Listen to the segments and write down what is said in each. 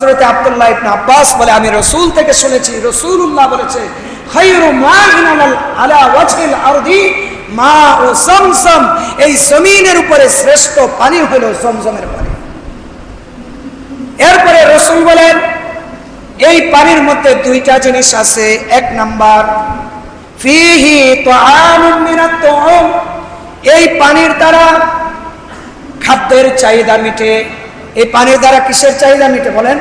হযরত আব্দুল্লাহ ইবনে আব্বাস বলে আমি রাসূল থেকে শুনেছি, রাসূলুল্লাহ বলেছে খায়রু মাইন আলা ওয়াজহিল আরদি মাউ zamzam, এই জমিনের উপরে শ্রেষ্ঠ পানি হলো জমজমের পানি। এরপরে রাসূল বলেন এই পানির মধ্যে দুইটা জিনিস আছে। এক নাম্বার ফিহি তুআমুন মিনাত তুআম, এই পানির দ্বারা খাদ্যের চাহিদা মিটে। এই পানির দ্বারা কিসের চাহিদা মিটে বলেন?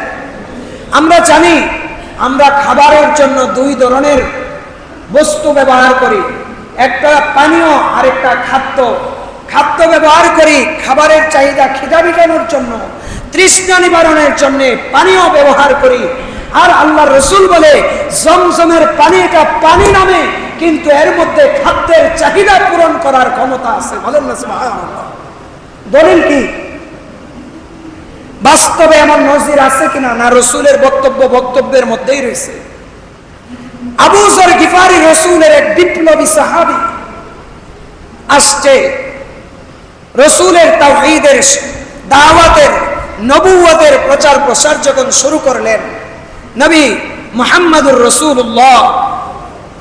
আমরা জানি আমরা খাবারের জন্য দুই ধরনের বস্তু ব্যবহার করি, একটা পানীয় আর একটা খাদ্য। খাদ্য ব্যবহার করি খাবারের চাহিদা খিদা মেটানোর জন্য, তৃষ্ণা নিবারণের জন্য পানীয় ব্যবহার করি। আর আল্লাহর রাসূল বলে জমজমের পানি এটা পানি নামে, কিন্তু এর মধ্যে খাদ্যের চাহিদা পূরণ করার ক্ষমতা আছে। বলেন না সুবহানাল্লাহ। দলিল কি? বাস্তবে এমন নজির আছে কিনা? না রাসূলের বক্তব্যের মধ্যেই রয়েছে। আবু যর গিফারি রাসূলের এক বিপ্লবী সাহাবী আসছে, রাসূলের তাওহীদের দাওয়াতের নবুয়তের প্রচার প্রসার যখন শুরু করলেন, নবী মুহাম্মদুর রাসূলুল্লাহ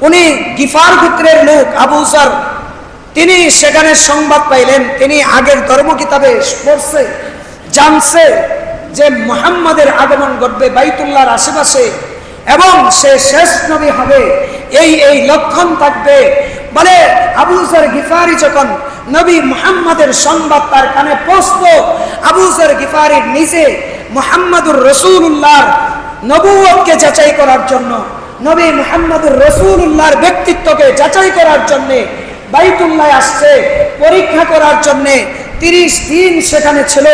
উনি গিফার গোত্রের লোক আবু যর, তিনি সেখানে সংবাদ পাইলেন। তিনি আগের ধর্ম কিতাবে পড়ছে, জানছে যে মুহাম্মাদের আগমন ঘটবে বাইতুল্লাহর আশেপাশে এবং সে শেষ নবী হবে, এই লক্ষণ থাকবে। বলে আবু যর গিফারি যখন নবী মুহাম্মাদের সংবাদ তার কানে পৌঁছলো, আবু যর গিফারি নিজে মুহাম্মাদুর রাসূলুল্লাহর নবুয়তকে যাচাই করার জন্য, নবী মুহাম্মাদুর রাসূলুল্লাহর ব্যক্তিত্বকে যাচাই করার জন্য বাইতুল্লাহ আসছে পরীক্ষা করার জন্য। 30 দিন সেখানে ছিল।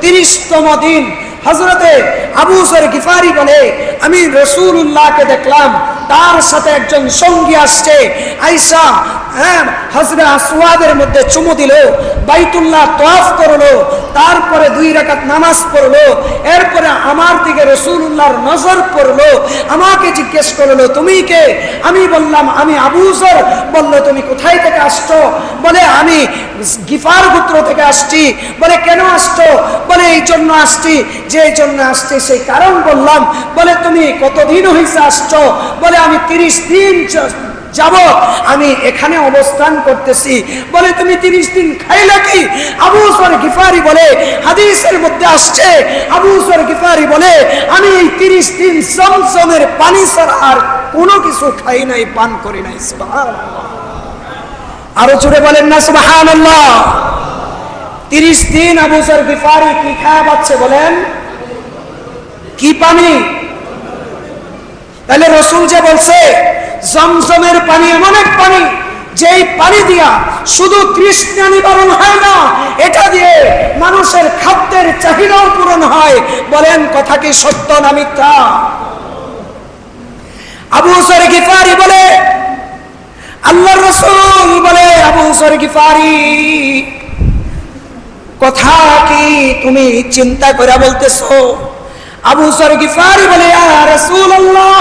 30তম দিন হযরতে আবু যর গিফারি বলে আমি রাসূলুল্লাহকে দেখলাম, তার সাথে একজন সঙ্গী আসছে। আয়েশা হযরত আসওয়াদের মধ্যে চুমু দিল, বাইতুল্লাহ তাওয়াফ করলো, তারপরে 2 রাকাত নামাজ পড়লো। এরপরে আমার দিকে রাসূলুল্লাহর নজর পড়লো, আমাকে জিজ্ঞেস করলো তুমি কে? আমি বললাম আমি আবু যর। বলল তুমি কোথায় থেকে আসছো? বলে আমি গিফার গোত্র থেকে আসছি। বলে কেন আসছো? বলে এই জন্য আসছি। যে জন্য আসছি সেই কারণ বললাম। বলে তুমি কতদিন হয়েছে আসছো? বলে আমি 30 দিন যাবত আমি এখানে অবস্থান করতেছি। বলে তুমি 30 দিন খাইলা কি? আবু যর গিফারি বলে হাদিসের মধ্যে আসছে, আবু যর গিফারি বলে আমি এই 30 দিন জমজমের পানি ছাড়া আর কোনো কিছু খাই নাই, পান করি নাই। সুবহানাল্লাহ। আরো জোরে বলেন না সুবহানাল্লাহ। 30 দিন আবু যর গিফারি কি খাওয়া পাচ্ছে বলেন? কি পানি? তাহলে রাসূল যে বলছে জমজমের পানি এমন এক পানি যেই পানি দিয়া শুধু তৃষ্ণা নিবারণ হয় না, এটা দিয়ে মানুষের খাদ্যের চাহিদাও পূরণ হয়। বলেন কথা কি সত্য না মিথ্যা? আবু যর গিফারি বলে আল্লাহর রাসূল বলে আবু যর গিফারি কথা কি তুমি চিন্তা করে বলতেছো? আবু যর গিফারি বলে ইয়া রাসূলুল্লাহ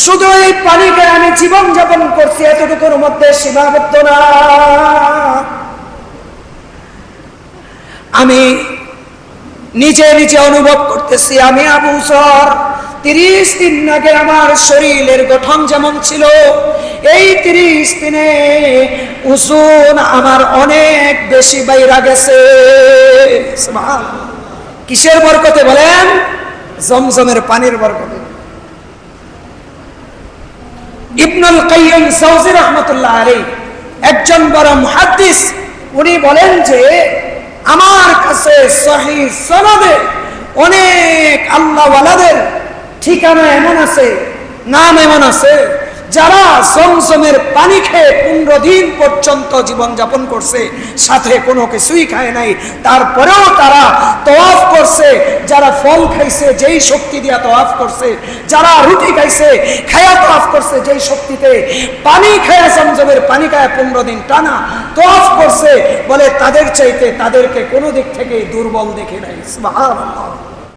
শুধু এই পানিতে আমি জীবন যাপন করছি, এতটুকুর মধ্যে সীমাবদ্ধ না। আমি নিজে নিজে অনুভব করতেছি আমি আবু যর 30 দিন আগে আমার শরীরের গঠন যেমন ছিল, এই 30 দিনে ওজন আমার অনেক বেশি বাইরা গেছে। সুবহানাল্লাহ। কিসের বরকতে বলেন? জমজমের পানির বরকতে। ইবনুল কাইয়্যিম জাওযী রাহমাতুল্লাহ আলাইহি একজন বড় মুহাদ্দিস, উনি বলেন যে আমার কাছে সহিহ সনদে অনেক আল্লাহ ওয়ালাদের ঠিকানা এমন আছে, নাম এমন আছে যারা জমজমের পানি খেয়ে 15 দিন পর্যন্ত জীবন যাপন করছে, সাথে কোনো কিছুই খায় নাই, তারপরেও তারা তাওয়াফ করছে। যারা ফল খাইছে যেই শক্তি দিয়া তাওয়াফ করছে, যারা রুটি খাইছে খায়া তাওয়াফ করছে যেই শক্তিতে, পানি খায়া জমজমের পানি খায়া 15 দিন টানা তাওয়াফ করছে, বলে তাদের চাইতে তাদেরকে কোনো দিক থেকে দুর্বল দেখে নাই। সুবহানাল্লাহ।